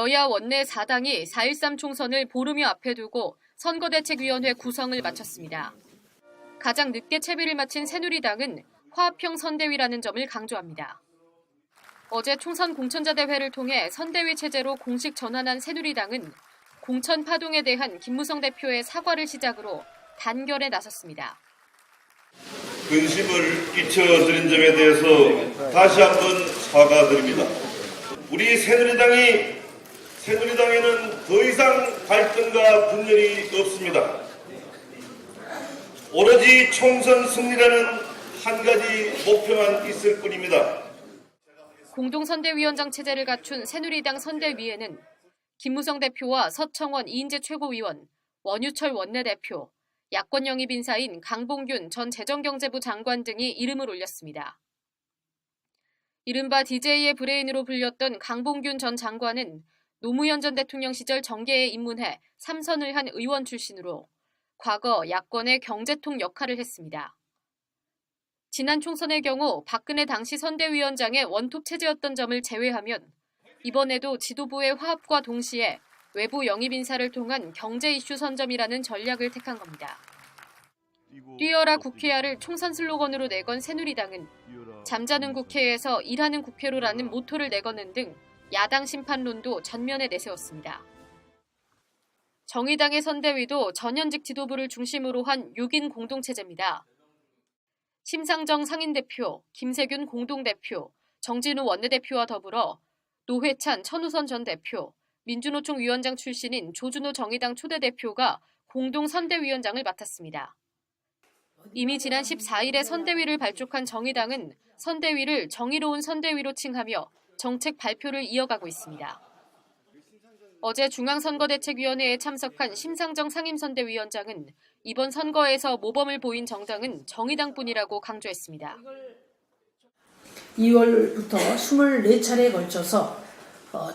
여야 원내 4당이 4.13 총선을 보름여 앞에 두고 선거대책위원회 구성을 마쳤습니다. 가장 늦게 채비를 마친 새누리당은 화합형 선대위라는 점을 강조합니다. 어제 총선 공천자대회를 통해 선대위 체제로 공식 전환한 새누리당은 공천 파동에 대한 김무성 대표의 사과를 시작으로 단결에 나섰습니다. 근심을 끼쳐드린 점에 대해서 다시 한번 사과드립니다. 우리 새누리당에는 더 이상 갈등과 분열이 없습니다. 오로지 총선 승리라는 한 가지 목표만 있을 뿐입니다. 공동선대위원장 체제를 갖춘 새누리당 선대위에는 김무성 대표와 서청원 이인재 최고위원, 원유철 원내대표, 야권 영입 인사인 강봉균 전 재정경제부 장관 등이 이름을 올렸습니다. 이른바 DJ의 브레인으로 불렸던 강봉균 전 장관은 노무현 전 대통령 시절 정계에 입문해 3선을 한 의원 출신으로 과거 야권의 경제통 역할을 했습니다. 지난 총선의 경우 박근혜 당시 선대위원장의 원톱 체제였던 점을 제외하면 이번에도 지도부의 화합과 동시에 외부 영입 인사를 통한 경제 이슈 선점이라는 전략을 택한 겁니다. 뛰어라 국회야를 총선 슬로건으로 내건 새누리당은 잠자는 국회에서 일하는 국회로라는 모토를 내거는 등 야당 심판론도 전면에 내세웠습니다. 정의당의 선대위도 전현직 지도부를 중심으로 한 6인 공동체제입니다. 심상정 상임대표, 김세균 공동대표, 정진우 원내대표와 더불어 노회찬 천우선 전 대표, 민주노총 위원장 출신인 조준호 정의당 초대대표가 공동선대위원장을 맡았습니다. 이미 지난 14일에 선대위를 발족한 정의당은 선대위를 정의로운 선대위로 칭하며 정책 발표를 이어가고 있습니다. 어제 중앙선거대책위원회에 참석한 심상정 상임선대위원장은 이번 선거에서 모범을 보인 정당은 정의당뿐이라고 강조했습니다. 2월부터 24차례에 걸쳐서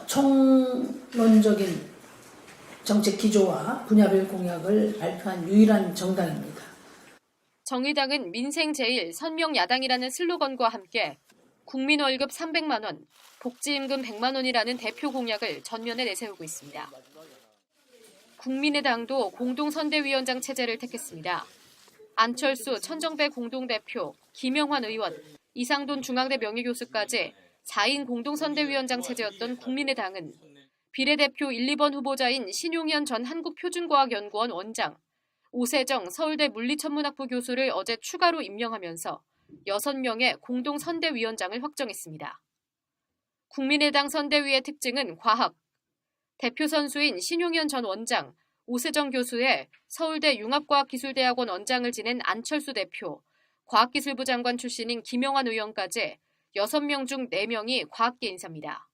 총론적인 정책 기조와 분야별 공약을 발표한 유일한 정당입니다. 정의당은 민생 제일, 선명 야당이라는 슬로건과 함께 국민 월급 300만 원, 복지임금 100만 원이라는 대표 공약을 전면에 내세우고 있습니다. 국민의당도 공동선대위원장 체제를 택했습니다. 안철수, 천정배 공동대표, 김영환 의원, 이상돈 중앙대 명예교수까지 4인 공동선대위원장 체제였던 국민의당은 비례대표 1, 2번 후보자인 신용현 전 한국표준과학연구원 원장, 오세정 서울대 물리천문학부 교수를 어제 추가로 임명하면서 6명의 공동선대위원장을 확정했습니다. 국민의당 선대위의 특징은 과학, 대표 선수인 신용현 전 원장, 오세정 교수의 서울대 융합과학기술대학원 원장을 지낸 안철수 대표, 과학기술부 장관 출신인 김영환 의원까지 6명 중 4명이 과학계 인사입니다.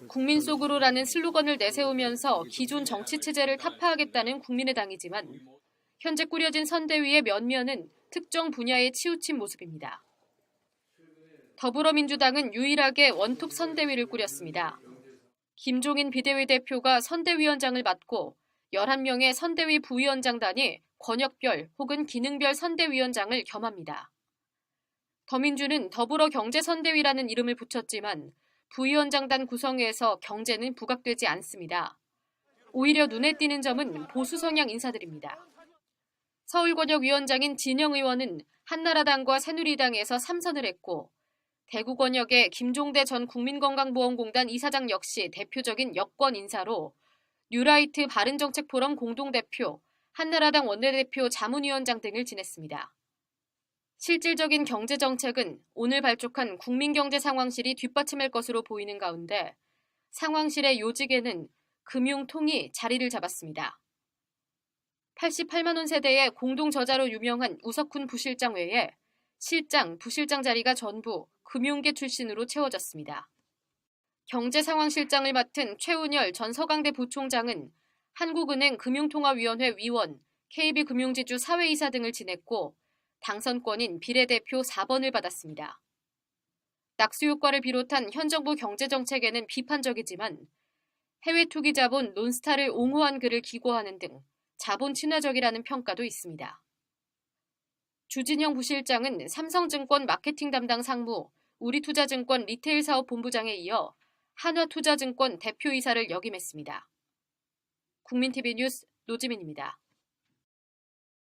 국민 속으로라는 슬로건을 내세우면서 기존 정치체제를 타파하겠다는 국민의당이지만 현재 꾸려진 선대위의 면면은 특정 분야에 치우친 모습입니다. 더불어민주당은 유일하게 원톱 선대위를 꾸렸습니다. 김종인 비대위 대표가 선대위원장을 맡고 11명의 선대위 부위원장단이 권역별 혹은 기능별 선대위원장을 겸합니다. 더민주는 더불어경제선대위라는 이름을 붙였지만 부위원장단 구성에서 경제는 부각되지 않습니다. 오히려 눈에 띄는 점은 보수 성향 인사들입니다. 서울권역위원장인 진영 의원은 한나라당과 새누리당에서 3선을 했고 대구권역의 김종대 전 국민건강보험공단 이사장 역시 대표적인 여권 인사로 뉴라이트 바른정책포럼 공동대표, 한나라당 원내대표 자문위원장 등을 지냈습니다. 실질적인 경제정책은 오늘 발족한 국민경제상황실이 뒷받침할 것으로 보이는 가운데 상황실의 요직에는 금융통이 자리를 잡았습니다. 88만 원 세대의 공동저자로 유명한 우석훈 부실장 외에 실장, 부실장 자리가 전부 금융계 출신으로 채워졌습니다. 경제상황실장을 맡은 최운열 전 서강대 부총장은 한국은행 금융통화위원회 위원, KB금융지주 사회이사 등을 지냈고 당선권인 비례대표 4번을 받았습니다. 낙수효과를 비롯한 현 정부 경제정책에는 비판적이지만 해외 투기 자본 논스타를 옹호한 글을 기고하는 등 자본 친화적이라는 평가도 있습니다. 주진영 부실장은 삼성증권 마케팅 담당 상무, 우리투자증권 리테일 사업 본부장에 이어 한화투자증권 대표이사를 역임했습니다. 국민TV 뉴스 노지민입니다.